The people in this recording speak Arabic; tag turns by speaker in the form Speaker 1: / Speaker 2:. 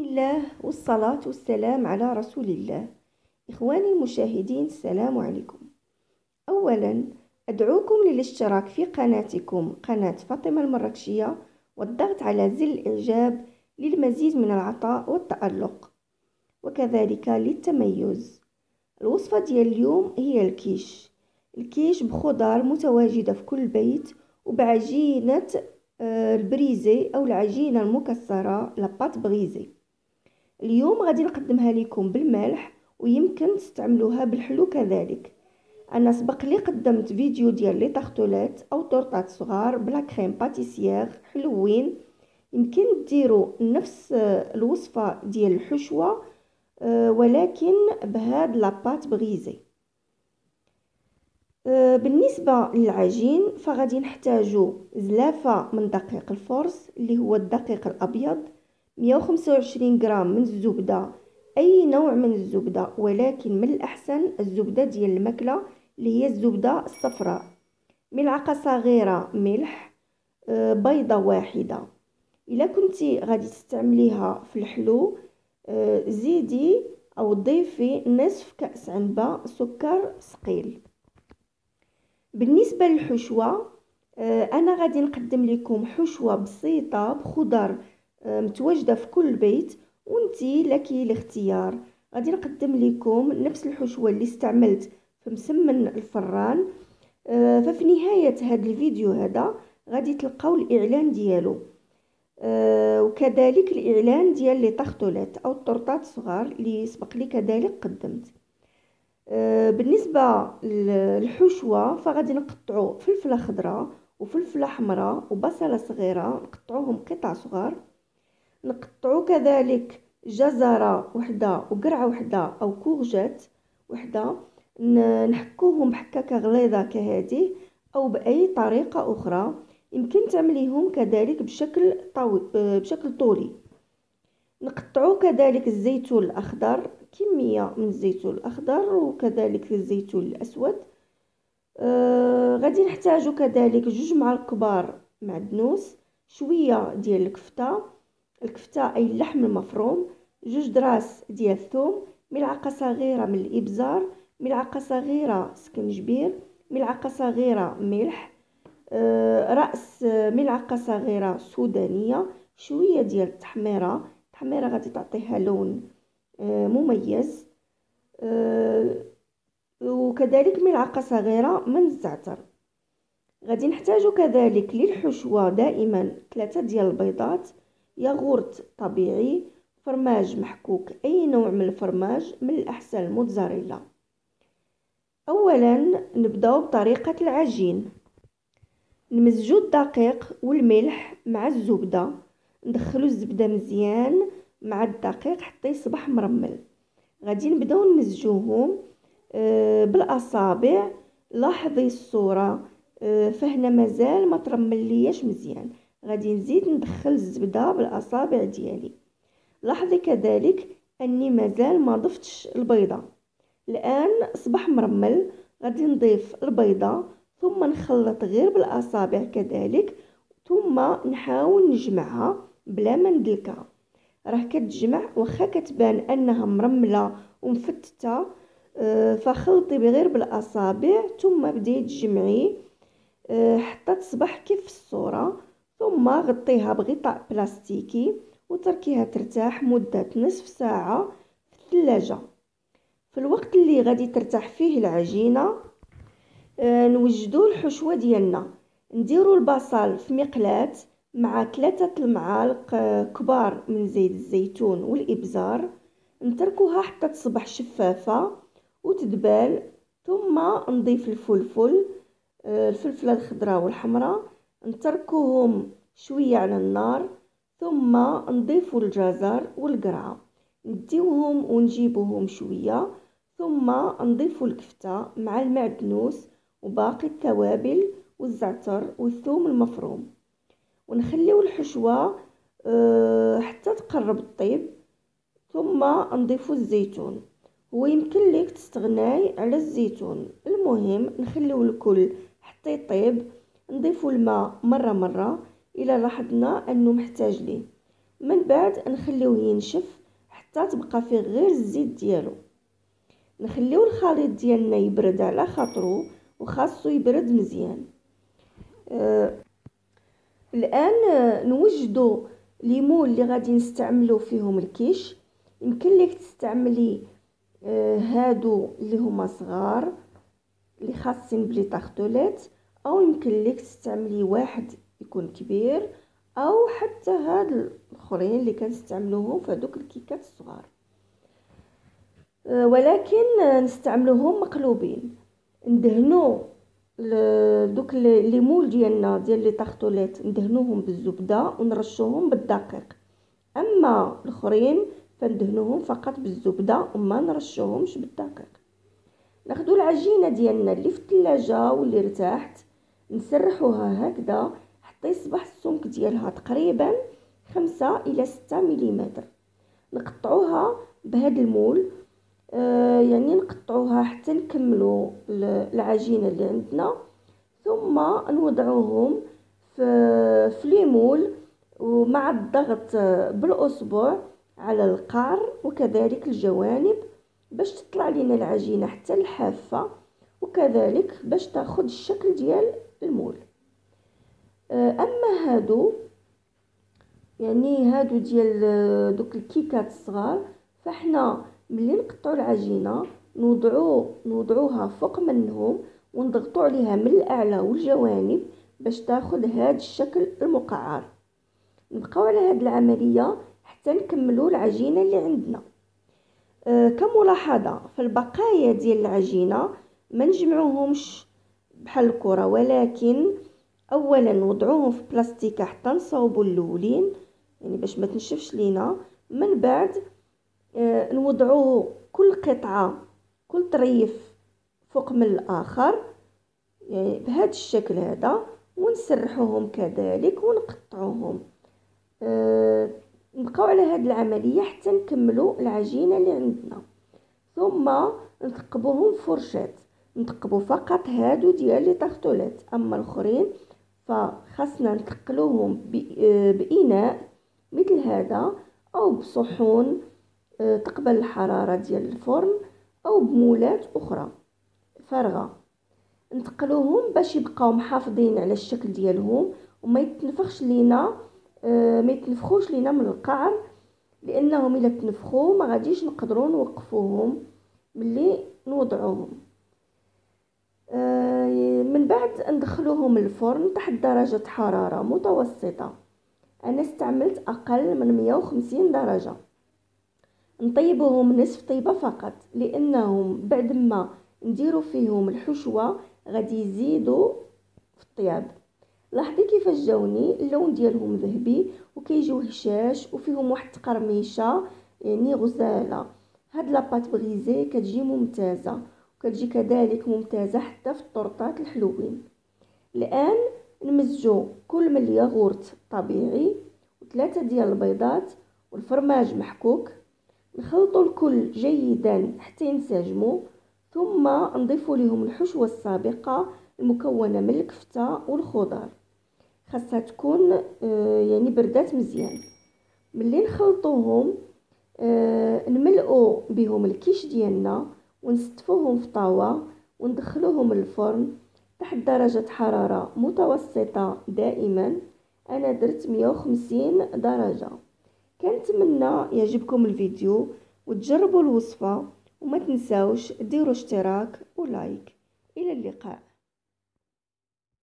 Speaker 1: الله والصلاة والسلام على رسول الله. إخواني المشاهدين، السلام عليكم. أولا أدعوكم للاشتراك في قناتكم قناة فاطمة المراكشية والضغط على زر الإعجاب للمزيد من العطاء والتألق وكذلك للتميز. الوصفة ديال اليوم هي الكيش بخضار متواجدة في كل بيت وبعجينة البريزي أو العجينة المكسرة لاباط بريزي. اليوم غادي نقدمها لكم بالملح ويمكن تستعملوها بالحلو كذلك. انا سبق لي قدمت فيديو ديال لي طاختولات او طورطات صغار بلا كريم باتيسيير حلوين. يمكن ديروا نفس الوصفه ديال الحشوه ولكن بهاد لاباط بغيزي. بالنسبه للعجين فغادي نحتاجو زلافه من دقيق الفرص اللي هو الدقيق الابيض، 125 غرام من الزبده، اي نوع من الزبده ولكن من الاحسن الزبده ديال الماكله اللي هي الزبده الصفراء، ملعقه صغيره ملح، بيضه واحده. الا كنتي غادي تستعمليها في الحلو زيدي او ضيفي نصف كاس عنبه سكر ثقيل. بالنسبه للحشوه انا غادي نقدم لكم حشوه بسيطه بخضر متواجده في كل بيت وانتي لكي الاختيار. غادي نقدم لكم نفس الحشوه اللي استعملت في مسمن الفران. ففي نهايه هذا الفيديو هذا غادي تلقاو الاعلان ديالو وكذلك الاعلان ديال لي طاختولات او الطرطات الصغار اللي سبق لي كذلك قدمت. بالنسبه للحشوه فغادي نقطعوا فلفله خضراء وفلفله حمراء وبصله صغيره نقطعوهم قطع صغار، نقطعوا كذلك جزره وحده وقرعه وحده او كورجات وحده، نحكوهم بحكاكه غليظه كهذه او باي طريقه اخرى. يمكن تعمليهم كذلك بشكل طولي. نقطعوا كذلك الزيتون الاخضر، كميه من الزيتون الاخضر وكذلك الزيتون الاسود. غادي نحتاجو كذلك 2 معالق كبار معدنوس، شويه ديال الكفته اي اللحم المفروم، 2 دراس ديال الثوم، ملعقه صغيره من الابزار، ملعقه صغيره سكنجبير، ملعقه صغيره ملح، راس ملعقه صغيره سودانيه، شويه ديال التحميره غادي تعطيها لون مميز، وكذلك ملعقه صغيره من الزعتر. غادي نحتاجو كذلك للحشوه دائما 3 ديال البيضات، ياغورت طبيعي، فرماج محكوك اي نوع من الفرماج من الاحسن الموتزاريلا. اولا نبداو بطريقه العجين. نمزجو الدقيق والملح مع الزبده، ندخلو الزبده مزيان مع الدقيق حتى يصبح مرمل. غادي نبداو نمزجوهم بالاصابع. لاحظي الصوره فهنا مازال ما ترمل لياش مزيان. غادي نزيد ندخل الزبده بالاصابع ديالي. لاحظي كذلك اني مازال ما ضفتش البيضه. الان اصبح مرمل. غادي نضيف البيضه ثم نخلط غير بالاصابع كذلك، ثم نحاول نجمعها بلا ما ندلكها. راه كتجمع واخا كتبان انها مرمله ومفتته، فخلطي غير بالاصابع ثم بدي تجمعي حتى تصبح كيف الصوره، ثم غطيها بغطاء بلاستيكي وتركيها ترتاح مده نصف ساعه في الثلاجه. في الوقت اللي غادي ترتاح فيه العجينه نوجدوا الحشوه ديالنا. نديروا البصل في مقلاة مع 3 المعالق كبار من زيت الزيتون والابزار، نتركوها حتى تصبح شفافه وتدبال، ثم نضيف الفلفله الخضراء والحمراء، نتركوهم شويه على النار، ثم نضيف الجزر والقرعه، نديوهم ونجيبوهم شويه، ثم نضيف الكفته مع المعدنوس وباقي التوابل والزعتر والثوم المفروم، ونخليو الحشوه حتى تقرب طيب، ثم نضيفو الزيتون. هو يمكن ليك تستغناي على الزيتون، المهم نخليو الكل حتى يطيب. نضيفو الماء مره الى لاحظنا انه محتاج ليه. من بعد نخليوه ينشف حتى تبقى فيه غير الزيت ديالو. نخليو الخليط ديالنا يبرد على خاطرو وخاصو يبرد مزيان. الان نوجدوا لي مول اللي غادي نستعملو فيهم الكيش. يمكن لك تستعملي هادو اللي هما صغار اللي خاصين بلي طاختولات، او يمكن لك تستعملي واحد يكون كبير، او حتى هاد الاخرين اللي كنستعملوهم في هذوك الكيكات الصغار، ولكن نستعملوهم مقلوبين. ندهنو دوك لي مول ديالنا ديال لي طاختولات ندهنوهم بالزبده ونرشوهم بالدقيق، اما الاخرين فندهنوهم فقط بالزبده وما نرشوهمش بالدقيق. ناخذوا العجينه ديالنا اللي في الثلاجه واللي ارتاحت، نسرحوها هكذا حتى يصبح السمك ديالها تقريبا 5 إلى 6 ملم. نقطعوها بهذا المول، يعني نقطعوها حتى نكملوا العجينه اللي عندنا، ثم نوضعوهم في لي مول، ومع الضغط بالاصبع على القعر وكذلك الجوانب باش تطلع لنا العجينه حتى الحافه، وكذلك باش تاخذ الشكل ديال المول. اما هادو ديال دوك الكيكات الصغار، فاحنا ملي نقطعوا العجينه نوضعوها فوق منهم ونضغطوا عليها من الاعلى والجوانب باش تاخذ هذا الشكل المقعر. نبقاو على هذه العمليه حتى نكملوا العجينه اللي عندنا. كملاحظه، في البقايا ديال العجينه ما نجمعوهمش بحال الكره، ولكن اولا نوضعوهم في بلاستيكه حتى نصاوبوا الاولين يعني باش ما تنشفش لينا. من بعد نوضعوه كل قطعه كل طريف فوق من الاخر يعني بهذا الشكل هذا، ونسرحوهم كذلك ونقطعوهم. نبقاو على هذه العمليه حتى نكملوا العجينه اللي عندنا، ثم نثقبوهم فرشات. نثقبوا فقط هادو ديال لي طاختولات، اما الاخرين فخاصنا نثقلوهم بإناء مثل هذا او بصحون تقبل الحراره ديال الفرن، او بمولات اخرى فارغه. نثقلوهم باش يبقاو محافظين على الشكل ديالهم وما يتنفخش لينا، ما يتنفخوش لينا من القعر، لانهم الا تنفخوا ما غاديش نقدروا نوقفوهم ملي نوضعوهم. من بعد ندخلوهم الفرن تحت درجه حراره متوسطه. انا استعملت اقل من 150 درجه. نطيبوهم نصف طيبه فقط، لانهم بعد ما نديروا فيهم الحشوه غادي يزيدوا في الطياب. لاحظي كيفاش جاوني اللون ديالهم ذهبي وكيجيو هشاش وفيهم واحد التقرميشه يعني غزاله. هاد لاباط بغيزي كتجي ممتازه، وكتجي كذلك ممتازه حتى في الطرطات الحلوين. الان نمزجو كل من الياغورت طبيعي و3 ديال البيضات والفرماج محكوك، نخلطوا الكل جيدا حتى ينسجموا، ثم نضيف لهم الحشوه السابقه المكونه من الكفته والخضار. خاصها تكون يعني بردات مزيان. ملي نخلطوهم نملئوا بهم الكيش ديالنا ونستفوهم في طاوه وندخلوهم للفرن تحت درجه حراره متوسطه دائما. انا درت 150 درجه. كنتمنى يعجبكم الفيديو وتجربوا الوصفه، وما تنساوش ديروا اشتراك ولايك. الى اللقاء.